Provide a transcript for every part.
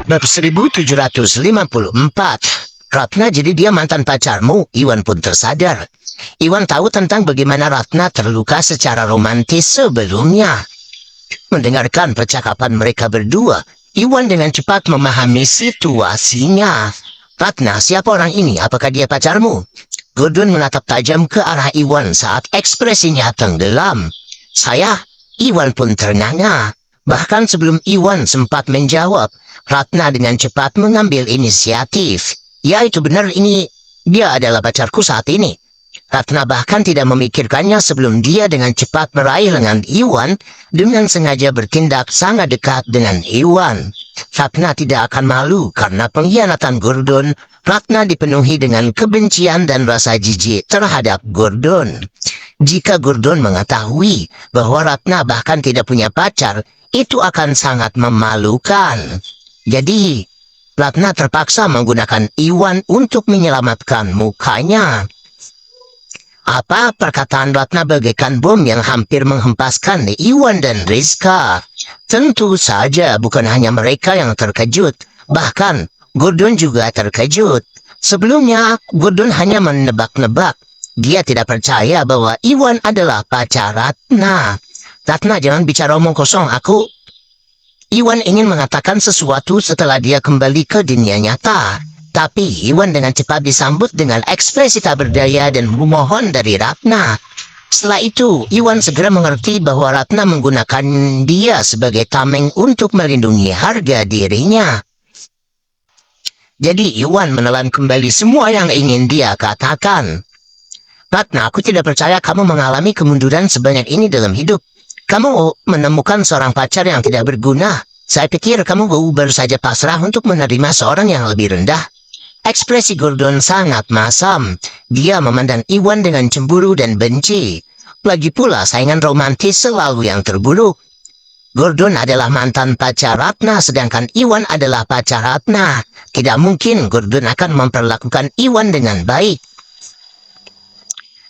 Bab 1754. Ratna, jadi dia mantan pacarmu? Iwan pun tersadar. Iwan tahu tentang bagaimana Ratna terluka secara romantis sebelumnya. Mendengarkan percakapan mereka berdua, Iwan dengan cepat memahami situasinya. Ratna, siapa orang ini? Apakah dia pacarmu? Gordon menatap tajam ke arah Iwan saat ekspresinya tenggelam. Saya? Iwan pun ternganga. Bahkan sebelum Iwan sempat menjawab, Ratna dengan cepat mengambil inisiatif. Ya, itu benar, dia adalah pacarku saat ini. Ratna bahkan tidak memikirkannya sebelum dia dengan cepat meraih lengan Iwan dengan sengaja bertindak sangat dekat dengan Iwan. Ratna tidak akan malu karena pengkhianatan Gordon. Ratna dipenuhi dengan kebencian dan rasa jijik terhadap Gordon. Jika Gordon mengetahui bahwa Ratna bahkan tidak punya pacar, itu akan sangat memalukan. Jadi, Ratna terpaksa menggunakan Iwan untuk menyelamatkan mukanya. Apa perkataan Ratna bagaikan bom yang hampir menghempaskan Iwan dan Rizka. Tentu saja bukan hanya mereka yang terkejut, bahkan Gordon juga terkejut. Sebelumnya, Gordon hanya menebak-nebak. Dia tidak percaya bahwa Iwan adalah pacar Ratna. Ratna, jangan bicara omong kosong, Iwan ingin mengatakan sesuatu setelah dia kembali ke dunia nyata. Tapi Iwan dengan cepat disambut dengan ekspresi tak berdaya dan memohon dari Ratna. Setelah itu, Iwan segera mengerti bahwa Ratna menggunakan dia sebagai tameng untuk melindungi harga dirinya. Jadi Iwan menelan kembali semua yang ingin dia katakan. Ratna, aku tidak percaya kamu mengalami kemunduran sebanyak ini dalam hidup. Kamu menemukan seorang pacar yang tidak berguna. Saya pikir kamu baru saja pasrah untuk menerima seorang yang lebih rendah. Ekspresi Gordon sangat masam. Dia memandang Iwan dengan cemburu dan benci. Lagi pula saingan romantis selalu yang terburuk. Gordon adalah mantan pacar Ratna, sedangkan Iwan adalah pacar Ratna. Tidak mungkin Gordon akan memperlakukan Iwan dengan baik.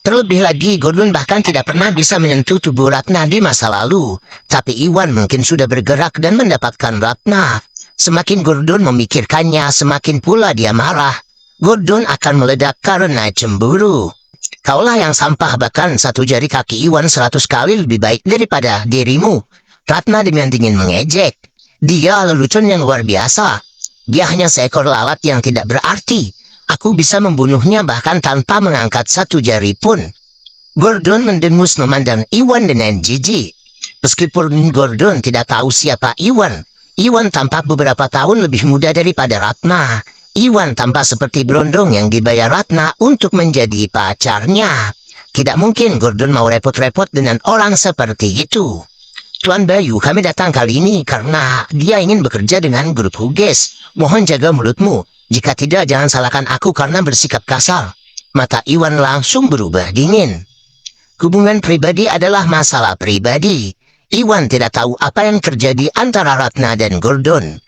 Terlebih lagi, Gordon bahkan tidak pernah bisa menyentuh tubuh Ratna di masa lalu. Tapi Iwan mungkin sudah bergerak dan mendapatkan Ratna. Semakin Gordon memikirkannya, semakin pula dia marah. Gordon akan meledak karena cemburu. Kaulah yang sampah, bahkan satu jari kaki Iwan 100 kali lebih baik daripada dirimu. Ratna dengan dingin mengejek. Dia lelucon yang luar biasa. Dia hanya seekor lalat yang tidak berarti. Aku bisa membunuhnya bahkan tanpa mengangkat satu jari pun. Gordon mendengus memandang Iwan dengan jijik. Meskipun Gordon tidak tahu siapa Iwan, Iwan tampak beberapa tahun lebih muda daripada Ratna. Iwan tampak seperti berondong yang dibayar Ratna untuk menjadi pacarnya. Tidak mungkin Gordon mau repot-repot dengan orang seperti itu. Tuan Bayu, kami datang kali ini karena dia ingin bekerja dengan grup Huges. Mohon jaga mulutmu. Jika tidak, jangan salahkan aku karena bersikap kasar. Mata Iwan langsung berubah dingin. Hubungan pribadi adalah masalah pribadi. Iwan tidak tahu apa yang terjadi antara Ratna dan Gordon.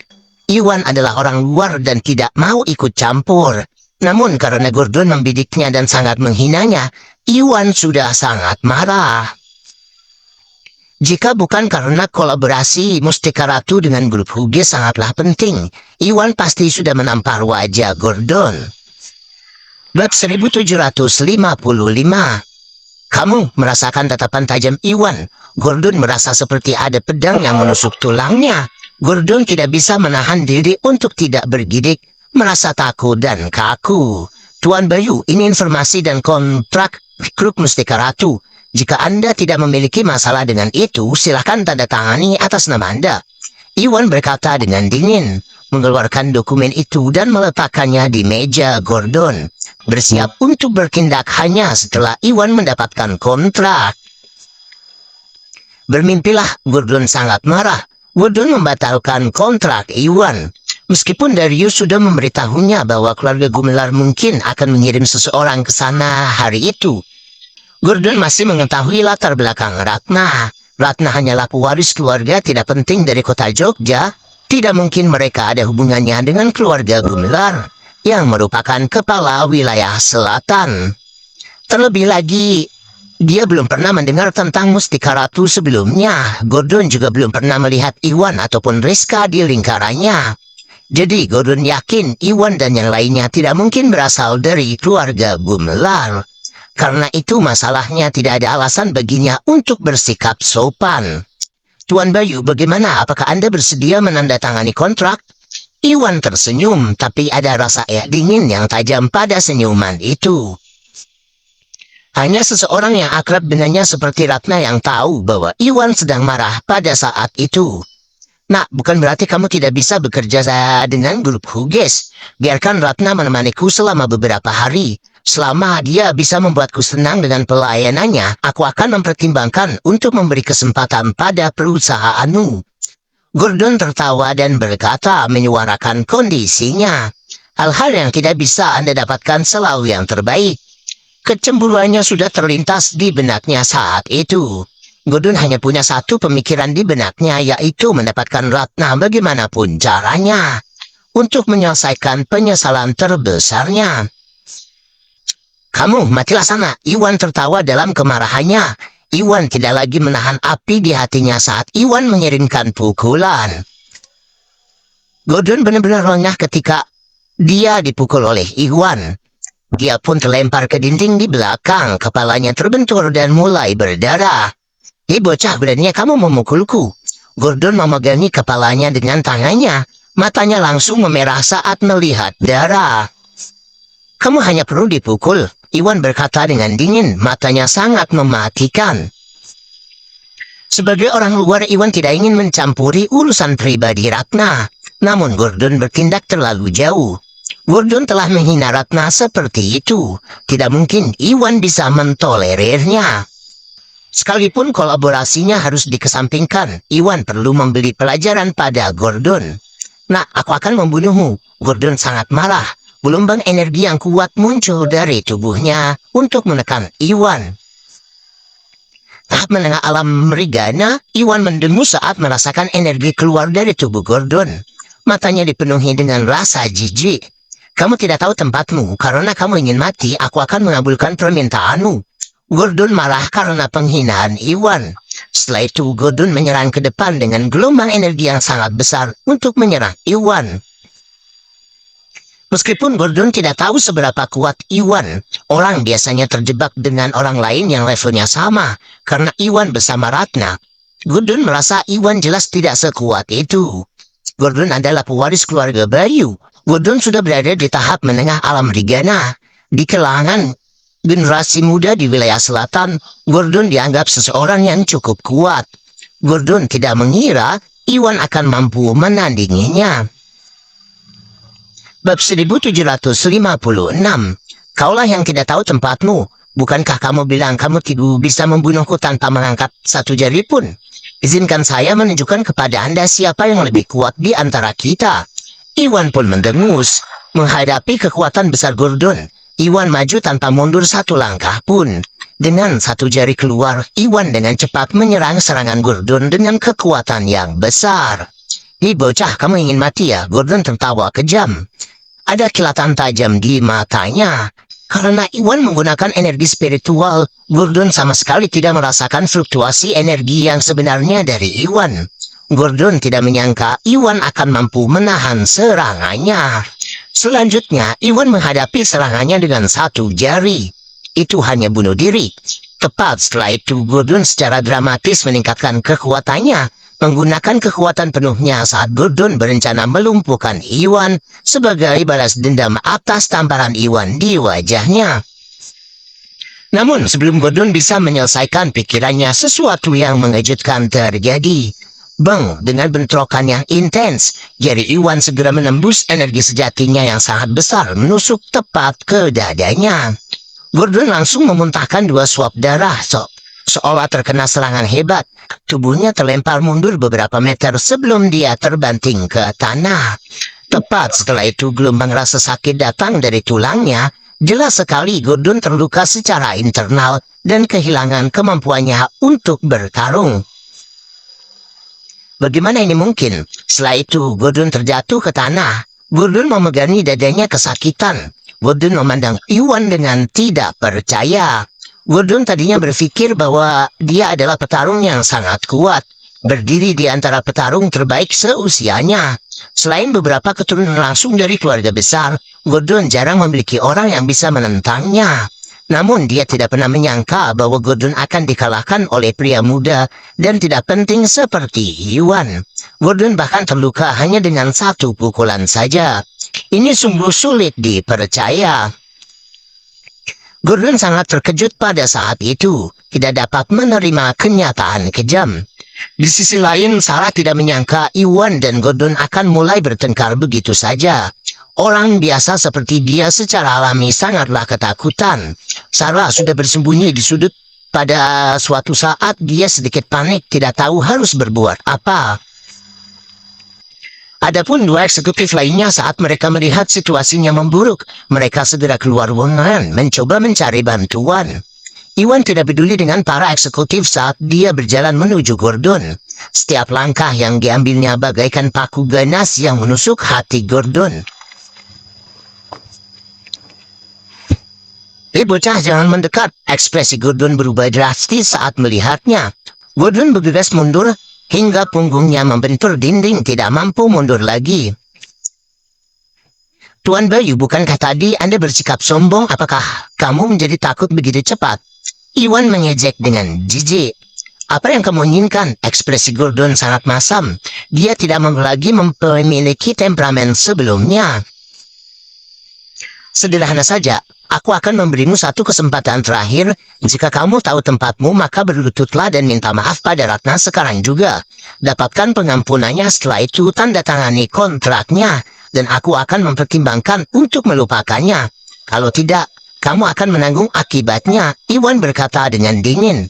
Iwan adalah orang luar dan tidak mau ikut campur. Namun karena Gordon membidiknya dan sangat menghinanya, Iwan sudah sangat marah. Jika bukan karena kolaborasi Mustika Ratu dengan grup Huges sangatlah penting, Iwan pasti sudah menampar wajah Gordon. Bab 1755. Kamu merasakan tatapan tajam Iwan. Gordon merasa seperti ada pedang yang menusuk tulangnya. Gordon tidak bisa menahan diri untuk tidak bergidik, merasa takut dan kaku. Tuan Bayu, ini informasi dan kontrak grup Mustika Ratu. Jika Anda tidak memiliki masalah dengan itu, silakan tanda tangani atas nama Anda. Iwan berkata dengan dingin, mengeluarkan dokumen itu dan meletakkannya di meja Gordon. Bersiap untuk bertindak hanya setelah Iwan mendapatkan kontrak. Bermimpilah, Gordon sangat marah. Gordon membatalkan kontrak Iwan. Meskipun Darius sudah memberitahunya bahwa keluarga Gumelar mungkin akan mengirim seseorang ke sana hari itu, Gordon masih mengetahui latar belakang Ratna. Ratna hanyalah pewaris keluarga tidak penting dari kota Jogja. Tidak mungkin mereka ada hubungannya dengan keluarga Gumelar, yang merupakan kepala wilayah selatan. Terlebih lagi, dia belum pernah mendengar tentang Mustika Ratu sebelumnya. Gordon juga belum pernah melihat Iwan ataupun Rizka di lingkarannya. Jadi Gordon yakin Iwan dan yang lainnya tidak mungkin berasal dari keluarga Gumelar. Karena itu masalahnya tidak ada alasan baginya untuk bersikap sopan. Tuan Bayu, bagaimana? Apakah Anda bersedia menandatangani kontrak? Iwan tersenyum, tapi ada rasa dingin yang tajam pada senyuman itu. Hanya seseorang yang akrab dengannya seperti Ratna yang tahu bahwa Iwan sedang marah pada saat itu. Nah, bukan berarti kamu tidak bisa bekerja dengan grup Huges. Biarkan Ratna menemaniku selama beberapa hari. Selama dia bisa membuatku senang dengan pelayanannya, aku akan mempertimbangkan untuk memberi kesempatan pada perusahaanmu. Gordon tertawa dan berkata menyuarakan kondisinya. Hal-hal yang tidak bisa Anda dapatkan selalu yang terbaik. Kecemburuannya sudah terlintas di benaknya saat itu. Gordon hanya punya satu pemikiran di benaknya, yaitu mendapatkan Ratna bagaimanapun caranya untuk menyelesaikan penyesalan terbesarnya. Kamu matilah sana, Iwan tertawa dalam kemarahannya. Iwan tidak lagi menahan api di hatinya saat Iwan mengirimkan pukulan. Gordon benar-benar lengah ketika dia dipukul oleh Iwan. Dia pun terlempar ke dinding di belakang, kepalanya terbentur dan mulai berdarah. Bocah, beraninya kamu memukulku. Gordon memegangi kepalanya dengan tangannya. Matanya langsung memerah saat melihat darah. Kamu hanya perlu dipukul, Iwan berkata dengan dingin, matanya sangat mematikan. Sebagai orang luar, Iwan tidak ingin mencampuri urusan pribadi Ratna. Namun Gordon bertindak terlalu jauh. Gordon telah menghina Ratna seperti itu. Tidak mungkin Iwan bisa mentolerirnya. Sekalipun kolaborasinya harus dikesampingkan, Iwan perlu memberi pelajaran pada Gordon. Nah, aku akan membunuhmu. Gordon sangat marah. Gelombang energi yang kuat muncul dari tubuhnya untuk menekan Iwan. Tahap menengah alam Merigana, Iwan mendengus saat merasakan energi keluar dari tubuh Gordon. Matanya dipenuhi dengan rasa jijik. Kamu tidak tahu tempatmu, karena kamu ingin mati, aku akan mengabulkan permintaanmu. Gordon marah karena penghinaan Iwan. Setelah itu, Gordon menyerang ke depan dengan gelombang energi yang sangat besar untuk menyerang Iwan. Meskipun Gordon tidak tahu seberapa kuat Iwan, orang biasanya terjebak dengan orang lain yang levelnya sama, karena Iwan bersama Ratna. Gordon merasa Iwan jelas tidak sekuat itu. Gordon adalah pewaris keluarga Bayu. Gordon sudah berada di tahap menengah alam Rigana. Di kalangan generasi muda di wilayah selatan, Gordon dianggap seseorang yang cukup kuat. Gordon tidak mengira Iwan akan mampu menandinginya. Bab 1756. Kaulah yang tidak tahu tempatmu. Bukankah kamu bilang kamu tidak bisa membunuhku tanpa mengangkat satu jari pun? Izinkan saya menunjukkan kepada Anda siapa yang lebih kuat di antara kita. Iwan pun mendengus. Menghadapi kekuatan besar Gordon, Iwan maju tanpa mundur satu langkah pun. Dengan satu jari keluar, Iwan dengan cepat menyerang serangan Gordon dengan kekuatan yang besar. Bocah, kamu ingin mati ya? Gordon tertawa kejam. Ada kilatan tajam di matanya. Karena Iwan menggunakan energi spiritual, Gordon sama sekali tidak merasakan fluktuasi energi yang sebenarnya dari Iwan. Gordon tidak menyangka Iwan akan mampu menahan serangannya. Selanjutnya, Iwan menghadapi serangannya dengan satu jari. Itu hanya bunuh diri. Tepat setelah itu, Gordon secara dramatis meningkatkan kekuatannya, menggunakan kekuatan penuhnya saat Gordon berencana melumpuhkan Iwan sebagai balas dendam atas tamparan Iwan di wajahnya. Namun sebelum Gordon bisa menyelesaikan pikirannya, sesuatu yang mengejutkan terjadi. Bang, dengan bentrokan yang intens, jari Iwan segera menembus energi sejatinya yang sangat besar menusuk tepat ke dadanya. Gordon langsung memuntahkan 2 suap darah seolah terkena serangan hebat. Tubuhnya terlempar mundur beberapa meter sebelum dia terbanting ke tanah. Tepat setelah itu gelombang rasa sakit datang dari tulangnya. Jelas sekali Gordon terluka secara internal dan kehilangan kemampuannya untuk bertarung. Bagaimana ini mungkin? Setelah itu Gordon terjatuh ke tanah. Gordon memegangi dadanya kesakitan. Gordon memandang Iwan dengan tidak percaya. Gordon tadinya berpikir bahwa dia adalah petarung yang sangat kuat, berdiri di antara petarung terbaik seusianya. Selain beberapa keturunan langsung dari keluarga besar, Gordon jarang memiliki orang yang bisa menentangnya. Namun dia tidak pernah menyangka bahwa Gordon akan dikalahkan oleh pria muda dan tidak penting seperti Iwan. Gordon bahkan terluka hanya dengan satu pukulan saja. Ini sungguh sulit dipercaya. Gordon sangat terkejut pada saat itu, tidak dapat menerima kenyataan kejam. Di sisi lain, Sarah tidak menyangka Iwan dan Gordon akan mulai bertengkar begitu saja. Orang biasa seperti dia secara alami sangatlah ketakutan. Sarah sudah bersembunyi di sudut. Pada suatu saat dia sedikit panik, tidak tahu harus berbuat apa. Adapun dua eksekutif lainnya saat mereka melihat situasinya memburuk, mereka segera keluar ruangan mencoba mencari bantuan. Iwan tidak peduli dengan para eksekutif saat dia berjalan menuju Gordon. Setiap langkah yang diambilnya bagaikan paku ganas yang menusuk hati Gordon. Bocah, jangan mendekat. Ekspresi Gordon berubah drastis saat melihatnya. Gordon bergegas mundur hingga punggungnya membentur dinding, tidak mampu mundur lagi. Tuan Bayu, bukankah tadi Anda bersikap sombong? Apakah kamu menjadi takut begitu cepat? Iwan mengejek dengan jijik. Apa yang kamu inginkan? Ekspresi Gordon sangat masam. Dia tidak lagi memiliki temperamen sebelumnya. Sederhana saja, aku akan memberimu satu kesempatan terakhir. Jika kamu tahu tempatmu, maka berlututlah dan minta maaf pada Ratna sekarang juga. Dapatkan pengampunannya, setelah itu tanda tangani kontraknya, dan aku akan mempertimbangkan untuk melupakannya. Kalau tidak, kamu akan menanggung akibatnya, Iwan berkata dengan dingin.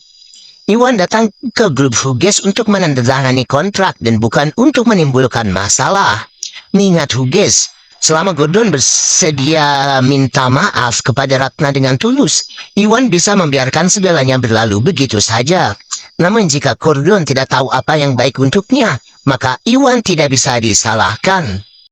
Iwan datang ke grup Huges untuk menandatangani kontrak dan bukan untuk menimbulkan masalah. Mengingat Huges, selama Gordon bersedia minta maaf kepada Ratna dengan tulus, Iwan bisa membiarkan segalanya berlalu begitu saja. Namun jika Gordon tidak tahu apa yang baik untuknya, maka Iwan tidak bisa disalahkan.